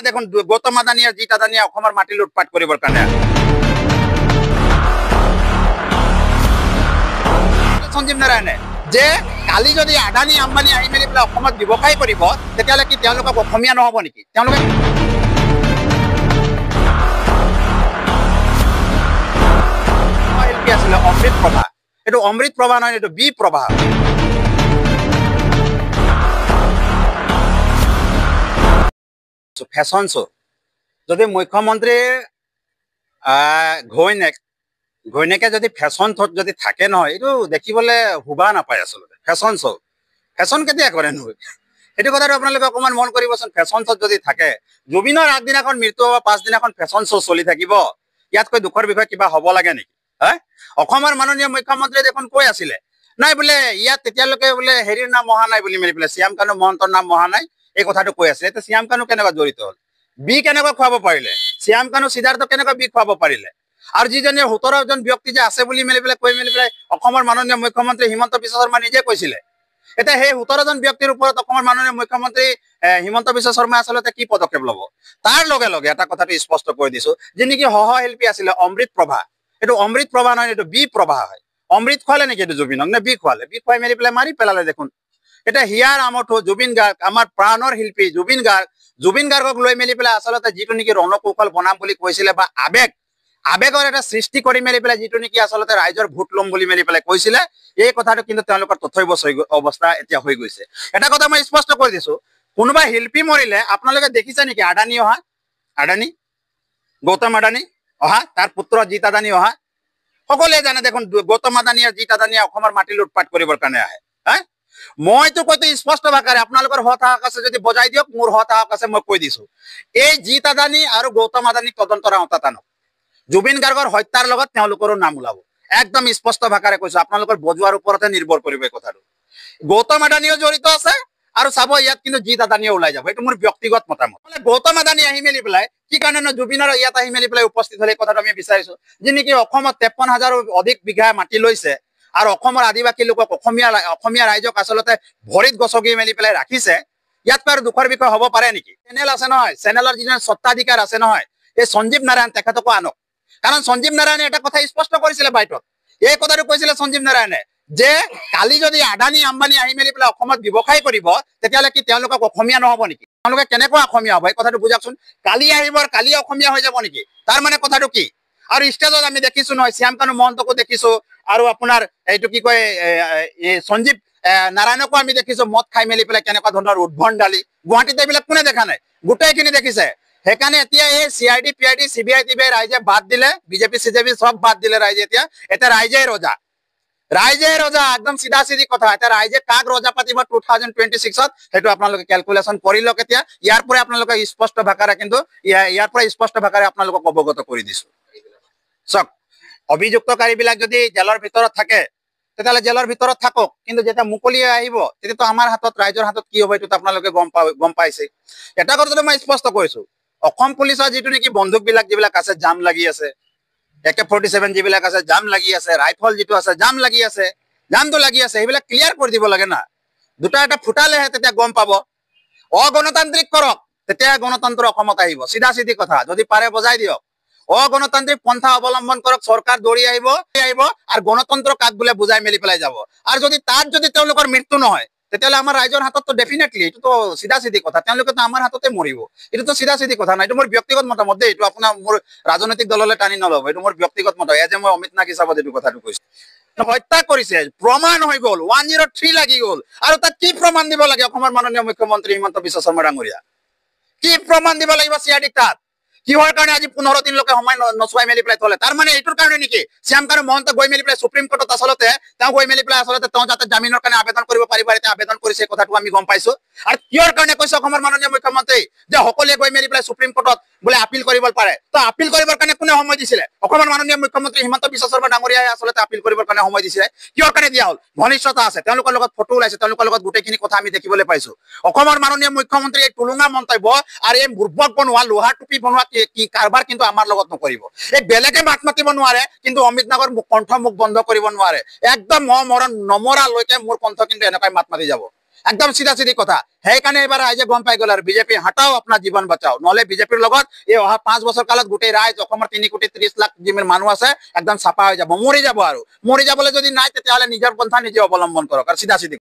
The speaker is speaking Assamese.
দেখুন গৌতম আদানী আৰ জিত আদানী অসমৰ মাটি লুটপাট কৰিবৰ কাৰণে সঞ্জীৱ নাৰায়ণে যে কালি যদি আদানী আম্বানী আহি মেলি পেলাই অসমত ব্যৱসায় কৰিব তেতিয়াহ'লে কি তেওঁলোকক অসমীয়া নহ'ব নেকি? তেওঁলোকে শিল্পী আছিলে অমৃত প্ৰভা, এইটো অমৃত প্ৰভা নহয়, এইটো বি প্ৰভা। ফেশ্বন শ্ব' যদি মুখ্যমন্ত্ৰী ঘৈণীয়েকে যদি ফেশ্বন শ্ব'ত যদি থাকে নহয়, এইটো দেখিবলৈ শোভা নাপায় আচলতে। ফেশ্বন শ্ব' ফেশ্বন কেতিয়া কৰে নহয়, সেইটো কথাটো আপোনালোকে অকণমান মন কৰিবচোন। ফেশ্বন শ্ব'ত যদি থাকে, জুবিনৰ আগদিনাখন মৃত্যু হ'ব, পাছদিনাখন ফেশ্বন শ্ব' চলি থাকিব, ইয়াতকৈ দুখৰ বিষয়ে কিবা হ'ব লাগে নেকি? হয়, অসমৰ মাননীয় মুখ্যমন্ত্ৰীয়ে দেখোন কৈ আছিলে নাই বোলে ইয়াত তেতিয়ালৈকে বোলে হেৰিৰ নাম অহা নাই বুলি মেলি পেলাই, শ্যাম কানু মহন্তৰ নাম অহা নাই, এই কথাটো কৈ আছিলে। এতিয়া শ্যাম কানু কেনেকুৱা জড়িত হ'ল, বি কেনেকৈ খুৱাব পাৰিলে, শ্যাম কানু সিদ্ধাৰ্থ কেনেকৈ বি খুৱাব পাৰিলে? আৰু যিজনীয়ে 17জন ব্যক্তি যে আছে বুলি মেলি পেলাই কৈ মেলি পেলাই অসমৰ মাননীয় মুখ্যমন্ত্ৰী হিমন্ত বিশ্ব শৰ্মা নিজে কৈছিলে। এতিয়া সেই 17জন ব্যক্তিৰ ওপৰত অসমৰ মাননীয় মুখ্যমন্ত্ৰী হিমন্ত বিশ্ব শৰ্মাই আচলতে কি পদক্ষেপ ল'ব? তাৰ লগে লগে এটা কথাটো স্পষ্ট কৰি দিছো, যে নেকি সহশিল্পী আছিলে অমৃত প্ৰভা, এইটো অমৃত প্ৰভা নহয়, এইটো বি প্ৰভা হয়। অমৃত খোৱালে নেকি এইটো জুবিনক, নে বি খোৱালে? বি খুৱাই মেলি পেলাই মাৰি পেলালে দেখোন। এতিয়া হিয়াৰ আমঠু জুবিন গাৰ্গ, আমাৰ প্ৰাণৰ শিল্পী জুবিন গাৰ্গক লৈ মেলি পেলাই আচলতে যিটো নেকি ৰণকৌশল বনাম বুলি কৈছিলে, বা আবেগৰ এটা সৃষ্টি কৰি মেলি পেলাই যিটো নেকি আচলতে ৰাইজৰ ভোট ল'ম বুলি মেলি পেলাই কৈছিলে, এই কথাটো কিন্তু তেওঁলোকৰ তথ্য অৱস্থা এতিয়া হৈ গৈছে। এটা কথা মই স্পষ্ট কৰি দিছো, কোনোবা শিল্পী মৰিলে আপোনালোকে দেখিছে নেকি আদানী অহা? আদানী, গৌতম আদানী অহা, তাৰ পুত্ৰ জিত আদানী অহা? সকলোৱে জানে দেখোন গৌতম আদানী আৰু জিত আদানী অসমৰ মাটি লুটপাট কৰিবৰ কাৰণে আহে। হা, মইতো কৈছো স্পষ্ট ভাষাৰে, আপোনালোকৰ হতাহক আছে যদি বজাই দিয়ক, মোৰ হতাহক আছে মই কৈ দিছো। এই জিত আদানী আৰু গৌতম আদানী তদন্তৰ আওতাত আনক। জুবিন গাৰ্গৰ হত্যাৰ লগত তেওঁলোকৰো নাম ওলাব, একদম স্পষ্ট ভাষাৰে কৈছো। আপোনালোকৰ বজোৱাৰ ওপৰতে নিৰ্ভৰ কৰিব এই কথাটো। গৌতম আদানীও জড়িত আছে, আৰু চাব ইয়াত কিন্তু জিত আদানীও ওলাই যাব, এইটো মোৰ ব্যক্তিগত মতামত। গৌতম আদানী আহি মেলি পেলাই কি কাৰণে জুবিনৰ ইয়াত আহি মেলি পেলাই উপস্থিত হলে, এই কথাটো আমি বিচাৰিছো। যে নেকি অসমত 53,000ৰো অধিক বিঘা মাটি লৈছে, আৰু অসমৰ আদিবাসী লোকক অসমীয়া ৰাইজক আচলতে ভৰিত গছকি মেলি পেলাই ৰাখিছে, ইয়াতকৈ আৰু দুখৰ বিষয় হ'ব পাৰে নেকি? চেনেল আছে নহয়, চেনেলৰ যিজন স্বত্বাধিকাৰ আছে নহয়, এই সঞ্জীৱ নাৰায়ণ, তেখেতকো আনক। কাৰণ সঞ্জীৱ নাৰায়ণে এটা কথা স্পষ্ট কৰিছিলে বাইটত, এই কথাটো কৈছিলে সঞ্জীৱ নাৰায়ণে, যে কালি যদি আদানী আম্বানী আহি মেলি পেলাই অসমত ব্যৱসায় কৰিব তেতিয়াহ'লে কি তেওঁলোকক অসমীয়া নহ'ব নেকি? তেওঁলোকে কেনেকুৱা অসমীয়া হ'ব, এই কথাটো বুজাকচোন। কালি আহিব আৰু কালি অসমীয়া হৈ যাব নেকি? তাৰ মানে কথাটো কি? আৰু ষ্টেজত আমি দেখিছো নহয়, শ্যাম কানু মহন্তকো দেখিছো, আৰু আপোনাৰ এইটো কি কয় সঞ্জীৱ নাৰায়ণকো আমি দেখিছো মদ খাই মেলি পেলাই কেনেকুৱা ধৰণৰ উদ্ভণ্ডালি। গুৱাহাটীত এইবিলাক কোনে দেখা নাই? গোটেইখিনি দেখিছে। সেইকাৰণে এতিয়া এই CID PID CBI TBI ৰাইজে বাদ দিলে, বিজেপি CJP চব বাদ দিলে ৰাইজে। এতিয়া ৰাইজেই ৰজা, একদম চিধা চিধি কথা। এতিয়া ৰাইজে কাক ৰজা পাতিব 2026ত, সেইটো আপোনালোকে কেলকুলেশ্যন কৰি লওক। এতিয়া ইয়াৰ পৰাই আপোনালোকে স্পষ্ট ভাষাৰে কিন্তু আপোনালোকক অৱগত কৰি দিছো। চাওক, অভিযুক্তকাৰী বিলাক যদি জেলৰ ভিতৰত থাকে তেতিয়াহ'লে জেলৰ ভিতৰত থাকক, কিন্তু যেতিয়া মুকলি আহিব তেতিয়াতো আমাৰ হাতত, ৰাইজৰ হাতত কি হ'ব এইটোতো আপোনালোকে গম পাইছে। এটা কথাটো মই স্পষ্ট কৈছো, অসম পুলিচৰ যিটো নেকি বন্দুক বিলাক যিবিলাক আছে, জাম লাগি আছে, AK-47 যিবিলাক আছে জাম লাগি আছে, ৰাইফল যিটো আছে জাম লাগি আছে, জামটো লাগি আছে, সেইবিলাক ক্লিয়াৰ কৰি দিব লাগে না। দুটা এটা ফুটালেহে তেতিয়া গম পাব। অগণতান্ত্ৰিক কৰক, তেতিয়া গণতন্ত্ৰ অসমত আহিব। চিধা চিধি কথা, যদি পাৰে বজাই দিয়ক। অগণতান্ত্ৰিক পন্থা অৱলম্বন কৰক, চৰকাৰ দৌৰি আহিব, আৰু গণতন্ত্ৰ কাক বোলে বুজাই মেলি পেলাই যাব। আৰু যদি তাত যদি তেওঁলোকৰ মৃত্যু নহয় তেতিয়াহ'লে আমাৰ ৰাইজৰ হাততো ডেফিনেটলি, এইটোতো চিধা চিধি কথা, তেওঁলোকেতো আমাৰ হাততে মৰিব। এইটোতো চিধা চিধি কথা নাই, এইটো মোৰ ব্যক্তিগত মতামত দেই, এইটো আপোনাৰ মোৰ ৰাজনৈতিক দললৈ টানি নল'ব, এইটো মোৰ ব্যক্তিগত মত। এজ মই অমিত নাগ হিচাপত এইটো কথাটো কৈছো। হত্যা কৰিছে, প্ৰমাণ হৈ গ'ল, 103 লাগি গ'ল, আৰু তাত কি প্ৰমাণ দিব লাগে অসমৰ মাননীয় মুখ্যমন্ত্ৰী হিমন্ত বিশ্ব শৰ্মা ডাঙৰীয়া? কি প্ৰমাণ দিব লাগিব CID তাত? কিহৰ কাৰণে আজি 15 দিনলৈকে সময় নচুৱাই মেলি পেলাই থলে? তাৰ মানে এইটোৰ কাৰণে নেকি শ্যাম কানু মহন্ত গৈ মেলি পেলাই সুপ্ৰিম কোৰ্টত আচলতে তেওঁ গৈ মেলি পেলাই আচলতে তেওঁ যাতে জামিনৰ কাৰণে আবেদন কৰিব পাৰিব, এতিয়া আবেদন কৰিছে, কথাটো আমি গম পাইছো। আৰু কিহৰ কাৰণে কৈছে অসমৰ মাননীয় মুখ্যমন্ত্ৰী যে সকলোৱে গৈ মেলি পেলাই সুপ্ৰিম কোৰ্টত বোলে আপিল কৰিব পাৰে? তো আপিল কৰিবৰ কাৰণে কোনে সময় দিছিলে? অসমৰ মাননীয় মুখ্যমন্ত্ৰী হিমন্ত বিশ্ব শৰ্মা ডাঙৰীয়াই আচলতে আপিল কৰিবৰ কাৰণে সময় দিছিলে। কিহৰ কাৰণে দিয়া হ'ল? ঘনিষ্ঠতা আছে, তেওঁলোকৰ লগত ফটো ওলাইছে, তেওঁলোকৰ লগত গোটেইখিনি কথা আমি দেখিবলৈ পাইছো। অসমৰ মাননীয় মুখ্যমন্ত্ৰী এই টুলুঙা মন্তব্য আৰু এই বুৰ্বক বনোৱা, লোহাৰ টুপি বনোৱা কি কাৰবাৰ কিন্তু আমাৰ লগত নকৰিব। এই বেলেগে মাত মাতিব নোৱাৰে, কিন্তু অমিত নাগৰ কণ্ঠ মুখ বন্ধ কৰিব নোৱাৰে। একদম নমৰালৈকে মোৰ কণ্ঠ কিন্তু এনেকৈ মাত মাতি যাব। একদম চিধা চিধি কথা সেইকাৰণে এবাৰ ৰাইজে গম পাই গ'ল আৰু বিজেপি হটাও আপোনাৰ জীৱন বচাও নহলে বিজেপিৰ লগত এই অহা 5 বছৰ কালত গোটেই ৰাইজ অসমৰ 3,30,00,000 যিমান মানুহ আছে একদম চাপা হৈ যাব মৰি যাব আৰু মৰি যাবলৈ যদি নাই তেতিয়াহ'লে নিজৰ পন্থা নিজে অৱলম্বন কৰক আৰু চিধা চিধি